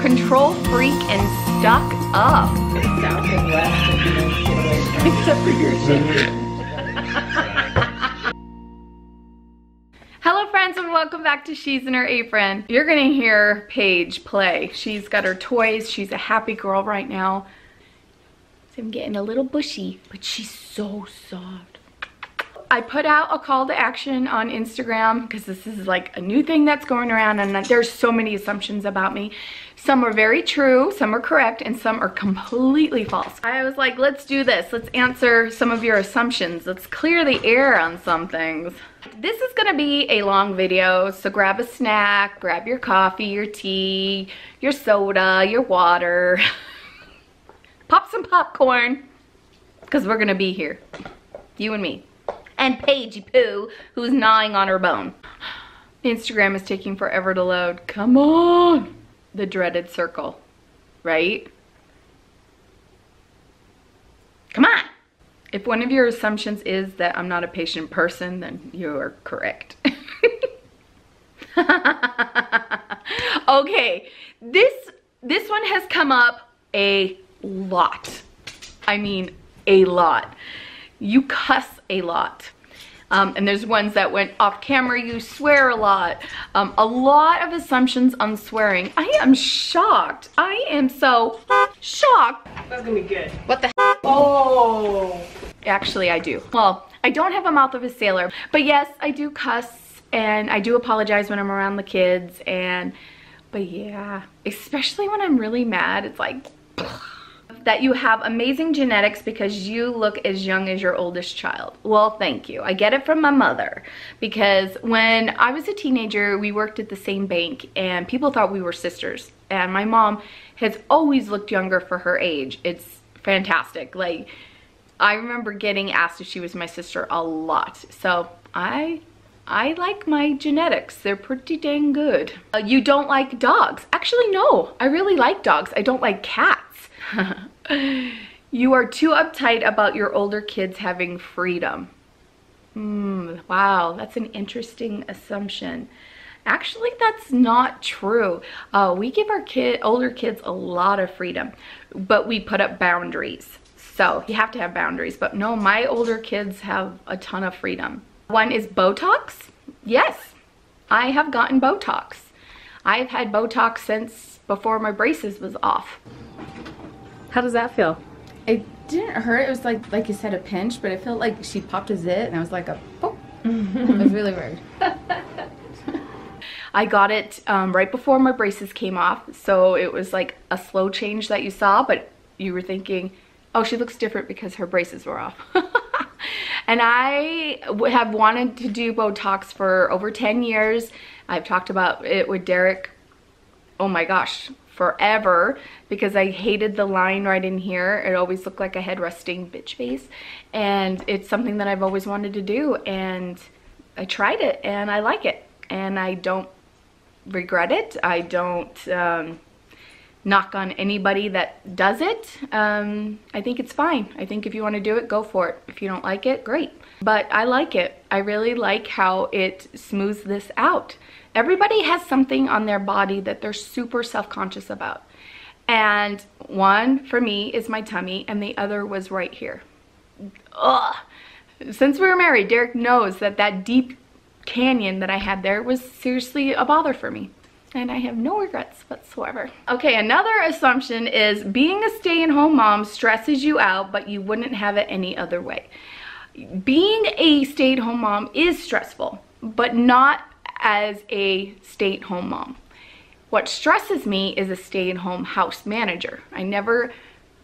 control freak and stuck up. South and west and you don't get away from it. Except for your shape. Hello friends and welcome back to She's in Her Apron. You're gonna hear Paige play. She's got her toys. She's a happy girl right now. So I'm getting a little bushy, but she's so soft. I put out a call to action on Instagram because this is like a new thing that's going around, and there's so many assumptions about me. Some are very true, some are correct, and some are completely false. I was like, let's do this. Let's answer some of your assumptions. Let's clear the air on some things. This is gonna be a long video, so grab a snack, grab your coffee, your tea, your soda, your water. Pop some popcorn, because we're gonna be here. You and me. And Paigey Poo, who's gnawing on her bone. Instagram is taking forever to load. Come on! The dreaded circle, right? Come on! If one of your assumptions is that I'm not a patient person, then you are correct. Okay, this one has come up a lot. I mean, a lot. You cuss a lot. And there's ones that went off camera, you swear a lot of assumptions on swearing. I am shocked. I am so shocked. That's gonna be good. What the heck? Oh! Actually, I do. Well, I don't have a mouth of a sailor, but yes, I do cuss and I do apologize when I'm around the kids, but yeah, especially when I'm really mad, it's like, that you have amazing genetics because you look as young as your oldest child. Well, thank you. I get it from my mother, because when I was a teenager, we worked at the same bank and people thought we were sisters. And my mom has always looked younger for her age. It's fantastic. Like, I remember getting asked if she was my sister a lot. So I like my genetics. They're pretty dang good. You don't like dogs. Actually, no. I really like dogs. I don't like cats. You are too uptight about your older kids having freedom. Wow, that's an interesting assumption. Actually, that's not true. We give our older kids a lot of freedom, but we put up boundaries. So you have to have boundaries. But no, my older kids have a ton of freedom. One is Botox. Yes, I have gotten Botox. I've had Botox since before my braces was off. How does that feel? It didn't hurt. It was like you said, a pinch, but it felt like she popped a zit and I was like a pop. It was really weird. I got it right before my braces came off, so it was like a slow change that you saw, but you were thinking, oh, she looks different because her braces were off. And I have wanted to do Botox for over 10 years. I've talked about it with Deric, oh my gosh, forever, because I hated the line right in here. It always looked like a head resting bitch face, and it's something that I've always wanted to do, and I tried it and I like it and I don't regret it. I don't knock on anybody that does it. I think it's fine. I think if you want to do it, go for it. If you don't like it, great. But I like it. I really like how it smooths this out. Everybody has something on their body that they're super self-conscious about. And one for me is my tummy, and the other was right here. Ugh. Since we were married, Deric knows that that deep canyon that I had there was seriously a bother for me. And I have no regrets whatsoever. Okay, another assumption is being a stay-at-home mom stresses you out, but you wouldn't have it any other way. Being a stay-at-home mom is stressful, but not as a stay-at-home mom. What stresses me is a stay-at-home house manager. I never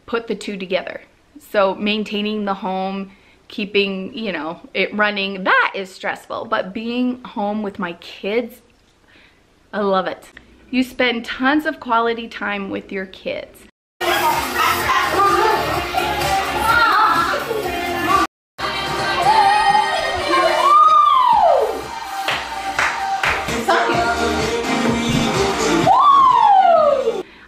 put the two together. So maintaining the home, keeping, you know, it running, that is stressful. But being home with my kids, I love it. You spend tons of quality time with your kids.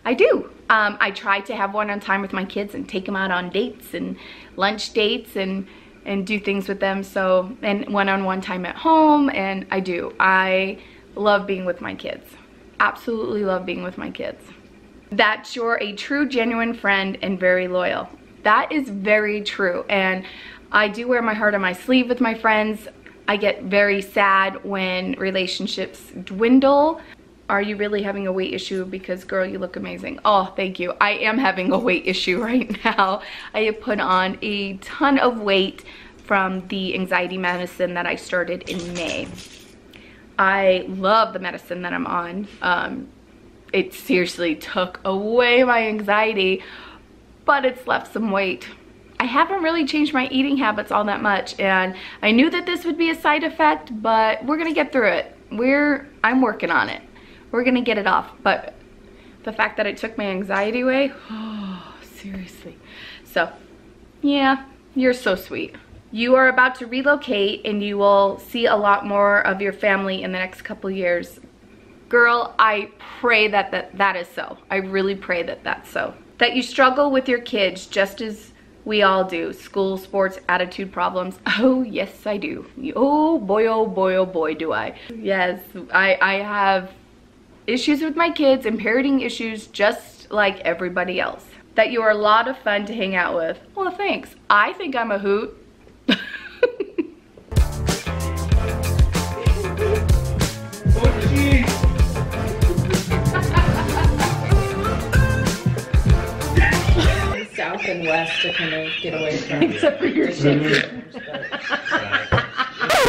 I do. I try to have one-on-one time with my kids and take them out on dates and lunch dates and do things with them. So, and one-on-one time at home, and I do. I love being with my kids. Absolutely love being with my kids. that you're a true, genuine friend and very loyal. That is very true, and I do wear my heart on my sleeve with my friends. I get very sad when relationships dwindle. Are you really having a weight issue? Because girl, you look amazing. Oh, thank you. I am having a weight issue right now. I have put on a ton of weight from the anxiety medicine that I started in May. I love the medicine that I'm on. It seriously took away my anxiety, but it's left some weight. I haven't really changed my eating habits all that much, and I knew that this would be a side effect, but we're gonna get through it. I'm working on it. We're gonna get it off, but the fact that it took my anxiety away, oh, seriously. So, yeah, you're so sweet. You are about to relocate and you will see a lot more of your family in the next couple years. Girl, I pray that that is so. I really pray that that's so. That you struggle with your kids just as we all do. School, sports, attitude problems. Oh, yes, I do. Oh boy, do I. Yes, I have issues with my kids and parenting issues just like everybody else. That you are a lot of fun to hang out with. Well, thanks. I think I'm a hoot. South and west to kind of get away from. Except for your shit.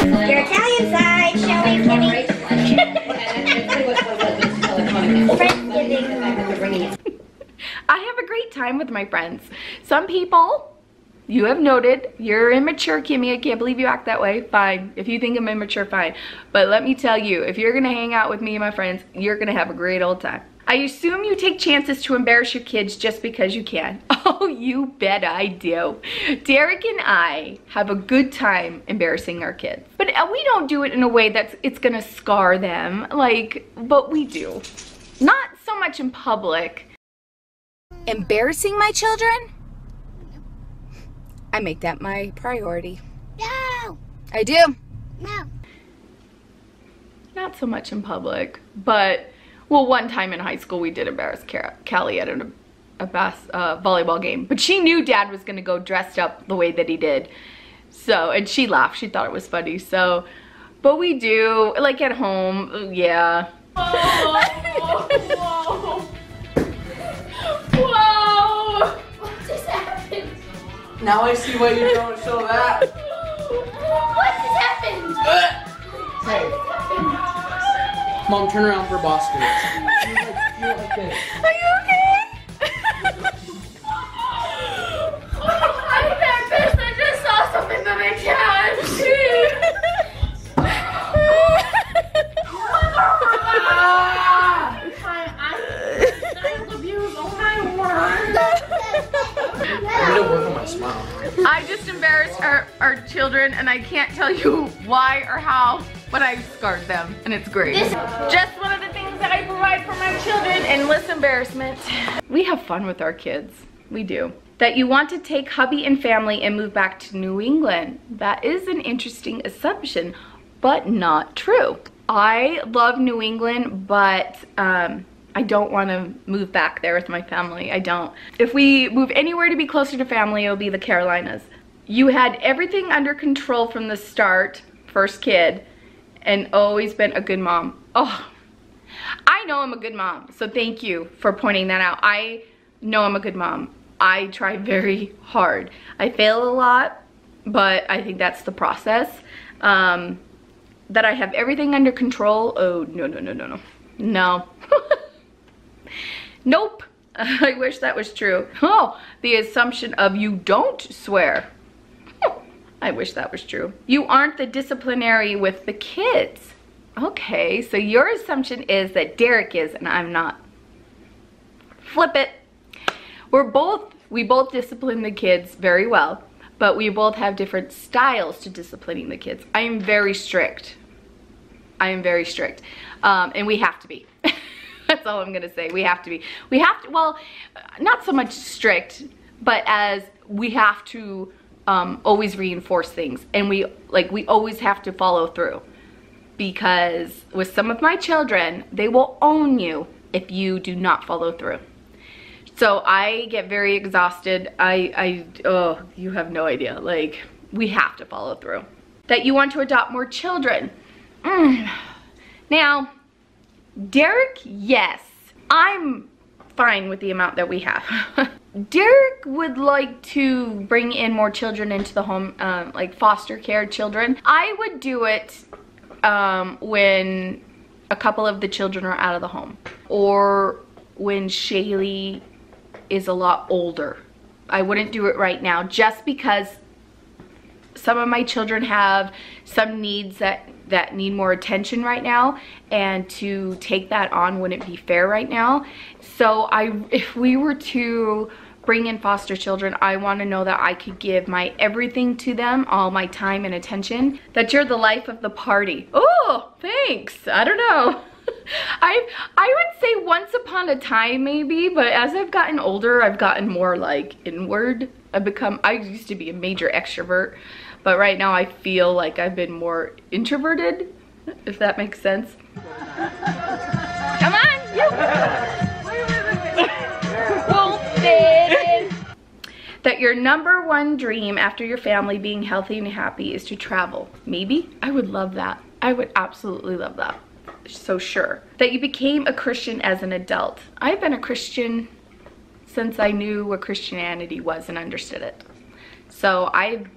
Your Italian side, showing Kimmy. I have a great time with my friends. Some people, you have noted, you're immature, Kimmy. I can't believe you act that way. Fine. If you think I'm immature, fine. But let me tell you, if you're gonna hang out with me and my friends, you're gonna have a great old time. I assume you take chances to embarrass your kids just because you can. Oh, you bet I do. Deric and I have a good time embarrassing our kids. But we don't do it in a way it's gonna scar them, but we do. Not so much in public. Embarrassing my children? I make that my priority. No. I do. No. Not so much in public, but well, one time in high school we did embarrass Callie at a volleyball game, but she knew Dad was gonna go dressed up the way that he did. So, and she laughed. She thought it was funny. So, but we do, like at home, yeah. Whoa. Whoa. What just happened? Now I see why you don't show that. What just happened? Hey, Mom, turn around for Bossy. Are you okay? I'm that pissed. I just saw something that I can't see. I'm gonna work on my smile. I just embarrassed our children, and I can't tell you why or how, but I scarred them, and it's great. Just one of the things that I provide for my children, endless embarrassment. We have fun with our kids. We do. That you want to take hubby and family and move back to New England. That is an interesting assumption, but not true. I love New England, but I don't want to move back there with my family. I don't. If we move anywhere to be closer to family, it'll be the Carolinas. You had everything under control from the start, first kid, and always been a good mom. Oh, I know I'm a good mom, so thank you for pointing that out. I know I'm a good mom. I try very hard. I fail a lot, but I think that's the process. That I have everything under control. Oh, no. No. Nope. I wish that was true. Oh, the assumption of you don't swear. I wish that was true. You aren't the disciplinary with the kids. Okay, so your assumption is that Deric is and I'm not. Flip it. We both discipline the kids very well, but we both have different styles to disciplining the kids. I am very strict. And we have to be. That's all I'm gonna say. We have to be. Well, not so much strict, but as we have to always reinforce things, and we always have to follow through. Because with some of my children, they will own you if you do not follow through. So I get very exhausted. Oh, you have no idea. Like, we have to follow through. That you want to adopt more children. Now, Deric, yes. I'm fine with the amount that we have. Deric would like to bring in more children into the home, like foster care children. I would do it when a couple of the children are out of the home, or when Shaylee is a lot older. I wouldn't do it right now just because some of my children have some needs that need more attention right now, and to take that on wouldn't be fair right now. So if we were to bring in foster children, I want to know that I could give my everything to them, all my time and attention. That you're the life of the party. Oh, thanks. I don't know. I would say once upon a time maybe, but as I've gotten older, I've gotten more like inward. I used to be a major extrovert, but right now I feel like I've been more introverted, if that makes sense. Come on, you! Won't fit in. That your #1 dream after your family being healthy and happy is to travel. Maybe? I would love that. I would absolutely love that. So sure. That you became a Christian as an adult. I've been a Christian since I knew what Christianity was and understood it. So I've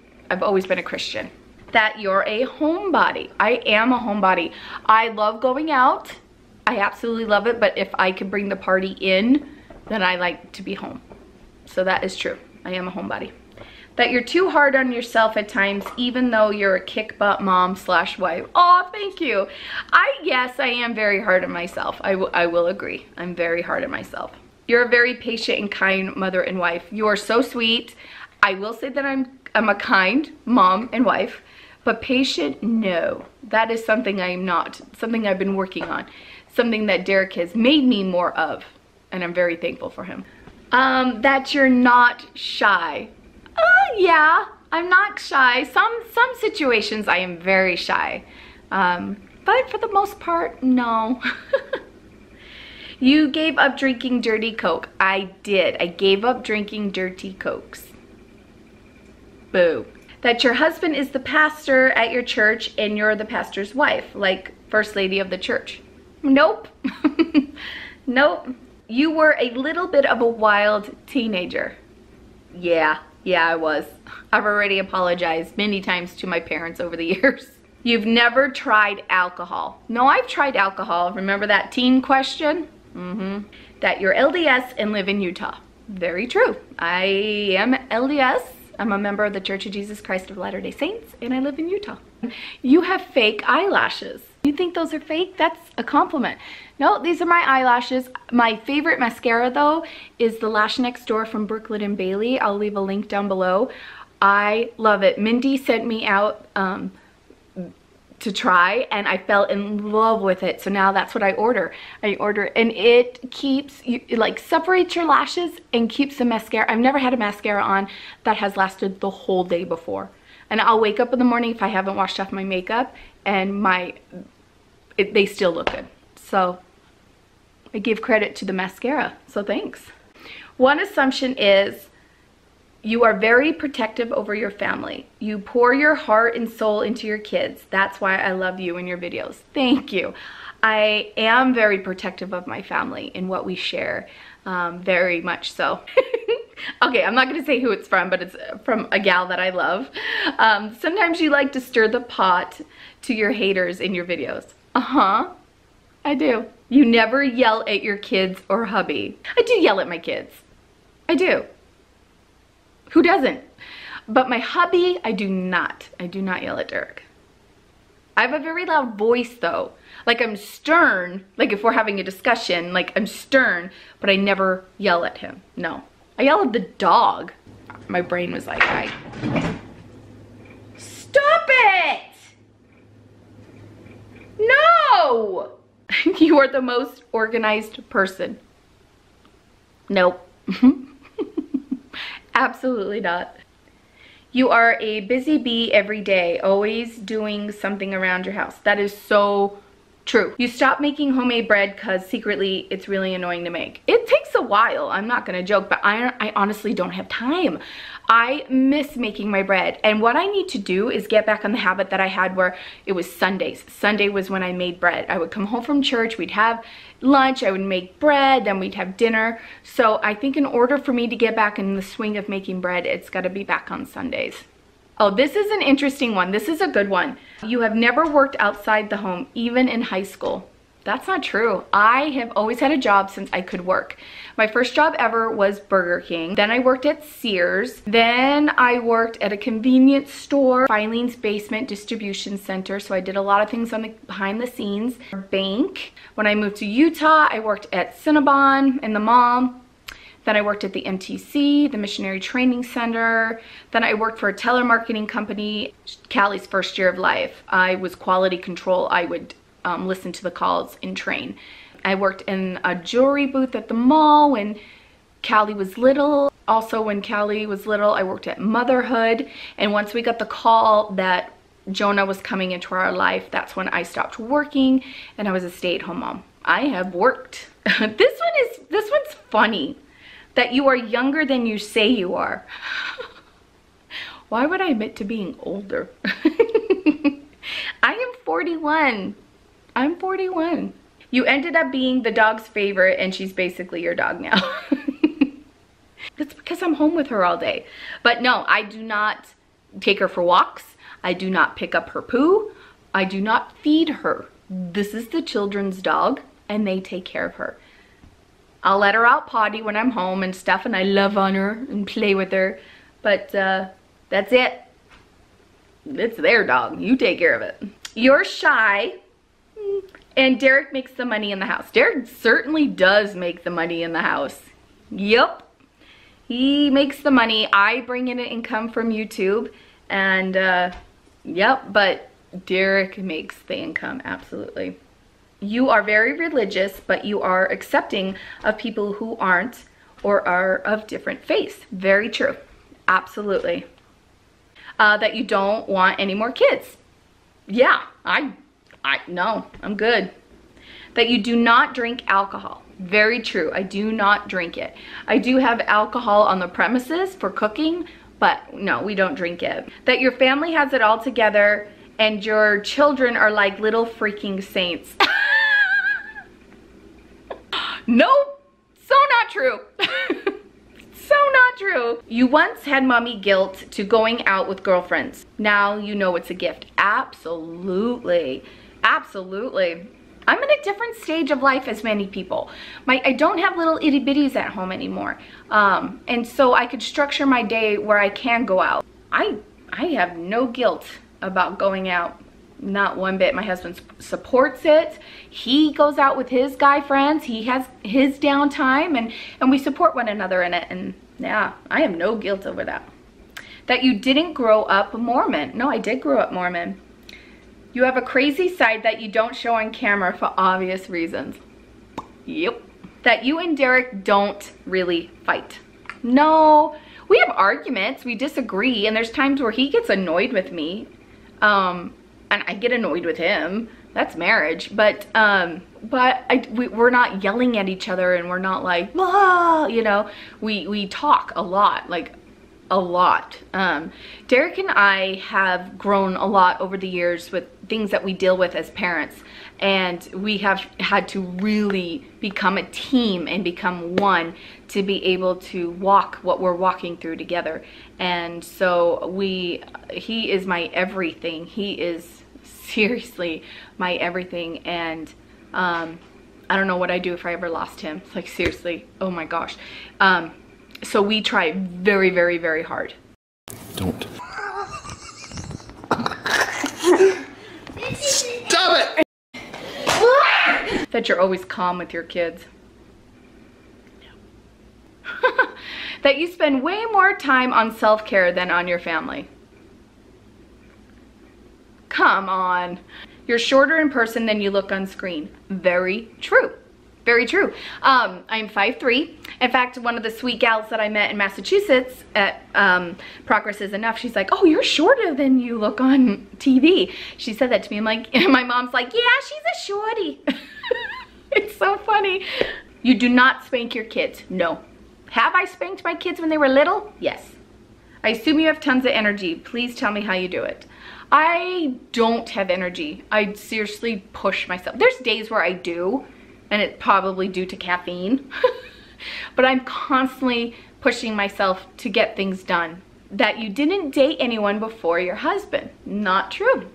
always been a Christian. That you're a homebody. I am a homebody. I love going out. I absolutely love it, but if I could bring the party in, then I like to be home. So that is true. I am a homebody. That you're too hard on yourself at times, even though you're a kick-butt mom/wife. Oh, thank you. Yes, I am very hard on myself. I will agree. I'm very hard on myself. You're a very patient and kind mother and wife. You are so sweet. I will say that I'm a kind mom and wife, but patient, no. That is something I am not. Something I've been working on. Something that Deric has made me more of, and I'm very thankful for him. That you're not shy. Yeah, I'm not shy. Some situations I am very shy, but for the most part, no. You gave up drinking dirty Coke. I did. I gave up drinking dirty Cokes. Boo. That your husband is the pastor at your church and you're the pastor's wife, like first lady of the church. Nope. Nope. You were a little bit of a wild teenager. Yeah, I was. I've already apologized many times to my parents over the years. You've never tried alcohol. No, I've tried alcohol. Remember that teen question? That you're LDS and live in Utah. Very true. I am LDS. I'm a member of the Church of Jesus Christ of Latter-day Saints, and I live in Utah. You have fake eyelashes. You think those are fake? That's a compliment. No, these are my eyelashes. My favorite mascara, though, is the Lash Next Door from Brooklyn & Bailey. I'll leave a link down below. I love it. Mindy sent me out to try, and I fell in love with it. So now that's what I order. And it keeps, it like separates your lashes and keeps the mascara. I've never had a mascara on that has lasted the whole day before. And I'll wake up in the morning if I haven't washed off my makeup, and they still look good. So I give credit to the mascara, so thanks. One assumption is you are very protective over your family. You pour your heart and soul into your kids. That's why I love you in your videos. Thank you. I am very protective of my family and what we share, very much so. Okay, I'm not gonna say who it's from, but it's from a gal that I love. Sometimes you like to stir the pot to your haters in your videos. I do. You never yell at your kids or hubby. I do yell at my kids. I do. Who doesn't? But my hubby, I do not. I do not yell at Deric. I have a very loud voice though. Like I'm stern, like if we're having a discussion, like I'm stern, but I never yell at him. No. I yell at the dog. My brain was like, stop it! No! You are the most organized person. Nope. Absolutely not. You are a busy bee every day, always doing something around your house. That is so true. You stop making homemade bread because secretly it's really annoying to make. It takes a while, I'm not gonna joke, but I honestly don't have time. I miss making my bread, and what I need to do is get back on the habit that I had where it was Sundays. Sunday was when I made bread. I would come home from church, we'd have lunch, I would make bread, then we'd have dinner. So I think in order for me to get back in the swing of making bread, it's gotta be back on Sundays. Oh, this is an interesting one. This is a good one. You have never worked outside the home, even in high school. That's not true. I have always had a job since I could work. My first job ever was Burger King. Then I worked at Sears. Then I worked at a convenience store, Filene's Basement Distribution Center. So I did a lot of things on the behind the scenes. Bank. When I moved to Utah, I worked at Cinnabon in the mall. Then I worked at the MTC, the Missionary Training Center. Then I worked for a telemarketing company, Callie's first year of life. I was quality control. I would listen to the calls and train. I worked in a jewelry booth at the mall when Callie was little. Also when Callie was little, I worked at Motherhood. And once we got the call that Jonah was coming into our life, that's when I stopped working and I was a stay-at-home mom. I have worked. This one's funny. That you are younger than you say you are. Why would I admit to being older? I am 41. I'm 41. You ended up being the dog's favorite and she's basically your dog now. That's because I'm home with her all day. But no, I do not take her for walks. I do not pick up her poo. I do not feed her. This is the children's dog and they take care of her. I'll let her out potty when I'm home and stuff, and I love on her and play with her. But that's it. It's their dog. You take care of it. You're shy, and Deric makes the money in the house. Deric certainly does make the money in the house. Yep. He makes the money. I bring in an income from YouTube, and yep, but Deric makes the income, absolutely. You are very religious, but you are accepting of people who aren't or are of different faiths. Very true. Absolutely. That you don't want any more kids. Yeah, no, I'm good. That you do not drink alcohol. Very true. I do not drink it. I do have alcohol on the premises for cooking, but no, we don't drink it. That your family has it all together and your children are like little freaking saints. Nope, so not true. So not true. You once had mommy guilt to going out with girlfriends. Now you know it's a gift. Absolutely, absolutely. I'm in a different stage of life as many people. I don't have little itty bitties at home anymore. And so I could structure my day where I can go out. I have no guilt about going out. Not one bit. My husband supports it. He goes out with his guy friends. He has his downtime and we support one another in it. And yeah, I have no guilt over that. That you didn't grow up Mormon. No, I did grow up Mormon. You have a crazy side that you don't show on camera for obvious reasons. Yep. That you and Deric don't really fight. No, we have arguments. We disagree. And there's times where he gets annoyed with me. And I get annoyed with him. That's marriage. But we're not yelling at each other and we're not like, ah, you know, we talk a lot, like a lot. Deric and I have grown a lot over the years with things that we deal with as parents. And we have had to really become a team and become one to be able to walk what we're walking through together. And so he is my everything. He is seriously my everything. And I don't know what I'd do if I ever lost him. Like seriously, oh my gosh. So we try very, very, very hard. Don't. Stop it! That you're always calm with your kids. That you spend way more time on self-care than on your family. Come on. You're shorter in person than you look on screen. Very true. Very true. I'm 5'3". In fact, one of the sweet gals that I met in Massachusetts at Progress is Enough, she's like, oh, you're shorter than you look on TV. She said that to me. I'm like, and my mom's like, yeah, she's a shorty. It's so funny. You do not spank your kids. No. Have I spanked my kids when they were little? Yes. I assume you have tons of energy. Please tell me how you do it. I don't have energy. I seriously push myself. There's days where I do, and it's probably due to caffeine. But I'm constantly pushing myself to get things done. That you didn't date anyone before your husband. Not true.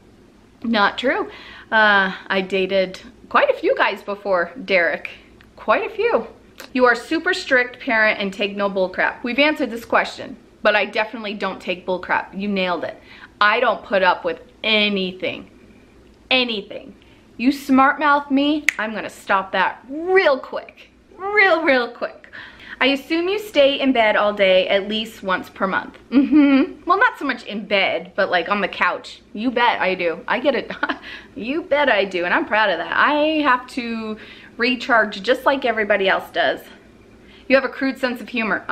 Not true. I dated quite a few guys before Deric. Quite a few. You are super strict parent and take no bull crap. We've answered this question, but I definitely don't take bull crap. You nailed it. I don't put up with anything. Anything. You smart mouth me, I'm gonna stop that real quick. Real quick. I assume you stay in bed all day at least once per month. Well, not so much in bed, but like on the couch. You bet I do. I get it. You bet I do, and I'm proud of that. I have to recharge just like everybody else does. You have a crude sense of humor.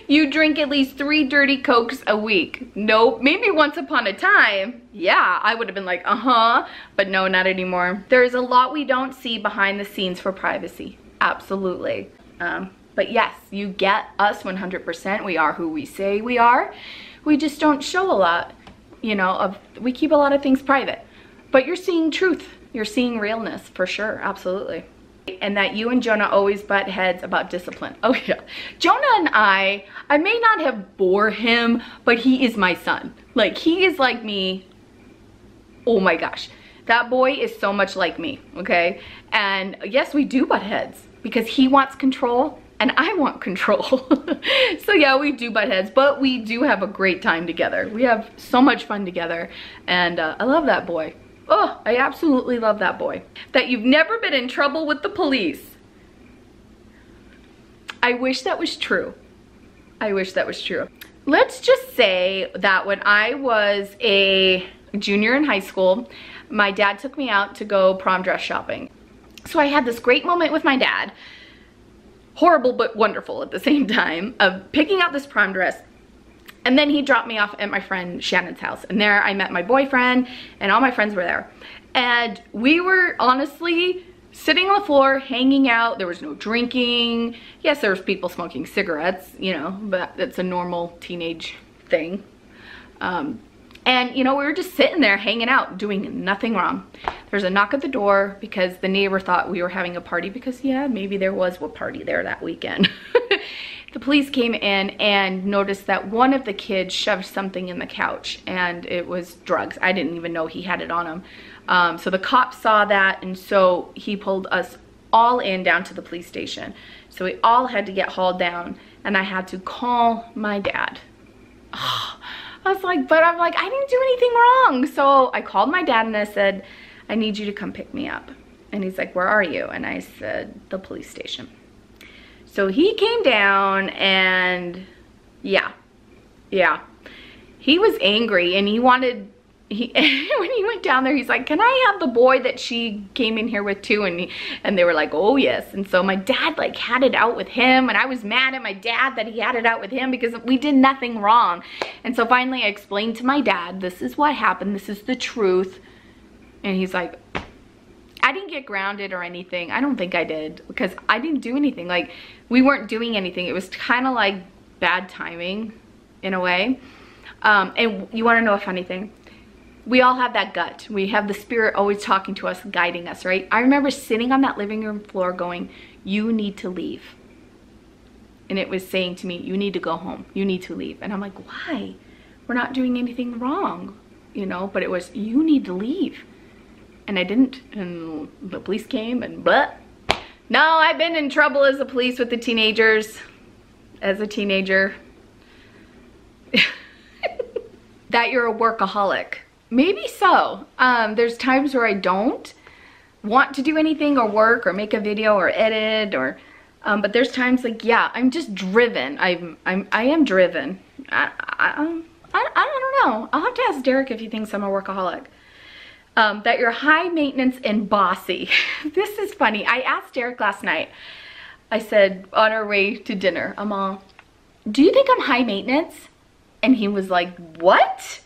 You drink at least 3 dirty Cokes a week. Nope, maybe once upon a time. Yeah, I would have been like, but no, not anymore. There's a lot we don't see behind the scenes for privacy. Absolutely. But yes, you get us 100%. We are who we say we are. We just don't show a lot, you know, we keep a lot of things private. But you're seeing truth. You're seeing realness for sure, absolutely. And that you and Jonah always butt heads about discipline. Oh yeah. Jonah and I may not have bore him, but he is my son. Like, he is like me. Oh my gosh. That boy is so much like me, okay? And yes, we do butt heads because he wants control and I want control. So yeah, we do butt heads, but we do have a great time together. We have so much fun together, and I love that boy. Oh, I absolutely love that boy. That you've never been in trouble with the police. I wish that was true. I wish that was true. Let's just say that when I was a junior in high school, my dad took me out to go prom dress shopping. So I had this great moment with my dad, horrible but wonderful at the same time, of picking out this prom dress. And then he dropped me off at my friend Shannon's house. And there I met my boyfriend, and all my friends were there. And we were honestly sitting on the floor, hanging out. There was no drinking. Yes, there was people smoking cigarettes, you know, but that's a normal teenage thing. And, you know, we were just sitting there hanging out, doing nothing wrong. There's a knock at the door because the neighbor thought we were having a party because, yeah, maybe there was a party there that weekend. The police came in and noticed that one of the kids shoved something in the couch, and it was drugs. I didn't even know he had it on him. So the cops saw that, and so he pulled us all in down to the police station. So we all had to get hauled down, and I had to call my dad. Oh, I was like, but I'm like, I didn't do anything wrong. So I called my dad and I said, I need you to come pick me up. And he's like, where are you? And I said, the police station. So he came down, and yeah, he was angry, and he wanted, when he went down there, he's like, can I have the boy that she came in here with too? And they were like, oh yes. And so my dad like had it out with him, and I was mad at my dad that he had it out with him because we did nothing wrong. And so finally I explained to my dad, this is what happened, this is the truth. And he's like, I didn't get grounded or anything. I don't think I did, because I didn't do anything. Like, we weren't doing anything. It was kind of like bad timing in a way. And you want to know a funny thing? We all have that gut. We have the spirit always talking to us, guiding us, right? I remember sitting on that living room floor going, you need to leave. And it was saying to me, you need to go home. You need to leave. And I'm like, why? We're not doing anything wrong, you know? But it was, you need to leave. And I didn't, and the police came, and blah. No, I've been in trouble as a police with the teenagers, as a teenager. That you're a workaholic. Maybe so. There's times where I don't want to do anything or work or make a video or edit, or but there's times like, yeah, I'm just driven. I am driven. I don't know. I'll have to ask Deric if he thinks I'm a workaholic. That you're high maintenance and bossy. This is funny. I asked Deric last night. I said on our way to dinner, I'm all, do you think I'm high maintenance? And he was like, what?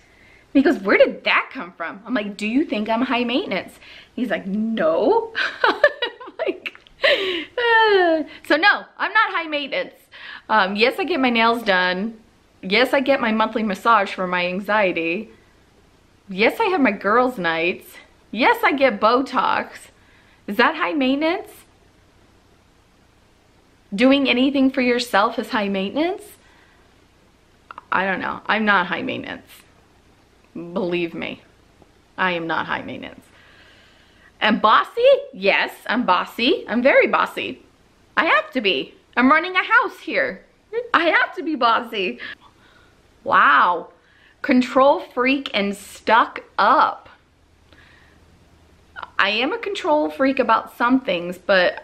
And he goes, where did that come from? I'm like, do you think I'm high maintenance? He's like, no. Like, So no, I'm not high maintenance. Yes, I get my nails done. Yes, I get my monthly massage for my anxiety. Yes, I have my girls' nights. Yes, I get Botox. Is that high maintenance? Doing anything for yourself is high maintenance? I don't know. I'm not high maintenance. Believe me, I am not high maintenance. And bossy? Yes, I'm bossy. I'm very bossy. I have to be. I'm running a house here. I have to be bossy. Wow. Control freak and stuck up. I am a control freak about some things, but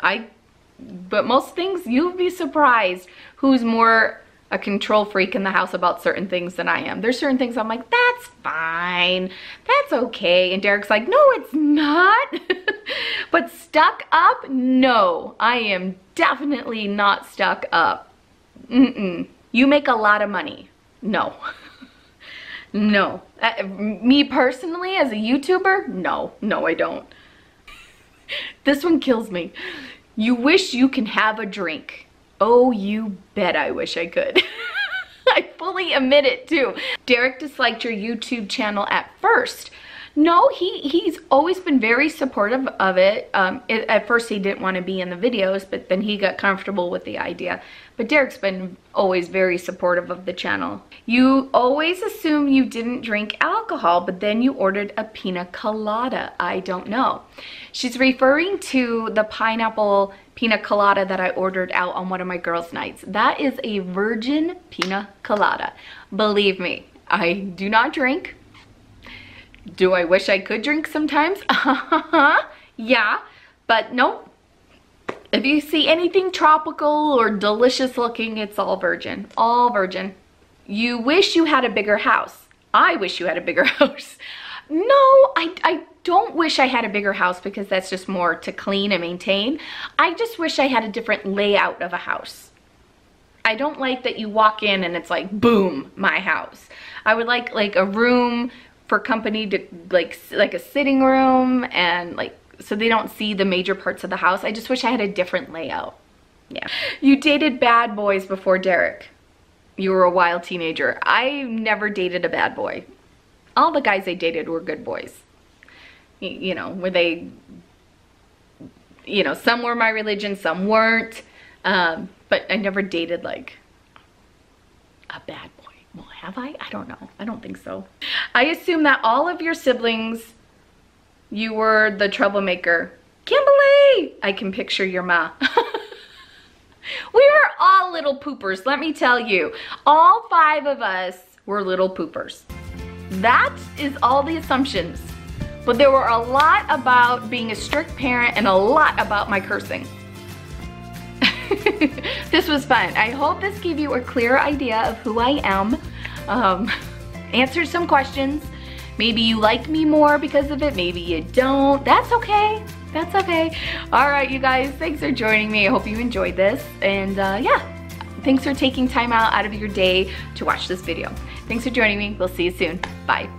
most things, you'll be surprised who's more a control freak in the house about certain things than I am. There's certain things I'm like, that's fine, that's okay. And Deric's like, no, it's not. But stuck up? No, I am definitely not stuck up. You make a lot of money. No. No. Me personally as a YouTuber? No, I don't. This one kills me. You wish you can have a drink. Oh, you bet I wish I could. I fully admit it too. Deric disliked your YouTube channel at first. No, he's always been very supportive of it. At first he didn't want to be in the videos, but then he got comfortable with the idea. But Deric's been always very supportive of the channel. You always assume you didn't drink alcohol, but then you ordered a pina colada. I don't know. She's referring to the pineapple pina colada that I ordered out on one of my girls' nights. That is a virgin pina colada. Believe me, I do not drink. Do I wish I could drink sometimes? Yeah, but no. If you see anything tropical or delicious looking, it's all virgin. All virgin. You wish you had a bigger house. I wish you had a bigger house. No, I don't wish I had a bigger house because that's just more to clean and maintain. I just wish I had a different layout of a house. I don't like that you walk in and it's like, boom, my house. I would like a room for company to like a sitting room and like so they don't see the major parts of the house. I just wish I had a different layout. Yeah. You dated bad boys before Deric. You were a wild teenager. I never dated a bad boy. All the guys I dated were good boys. You know, were they, you know, some were my religion, some weren't. But I never dated like a bad boy. Well, have I? I don't know. I don't think so. I assume that all of your siblings, you were the troublemaker. Kimberly! I can picture your ma. We were all little poopers, let me tell you. All 5 of us were little poopers. That is all the assumptions. But there were a lot about being a strict parent and a lot about my cursing. This was fun. I hope this gave you a clear idea of who I am. Answered some questions. Maybe you like me more because of it. Maybe you don't. That's okay. That's okay. All right, you guys. Thanks for joining me. I hope you enjoyed this. And yeah, thanks for taking time out of your day to watch this video. Thanks for joining me. We'll see you soon. Bye.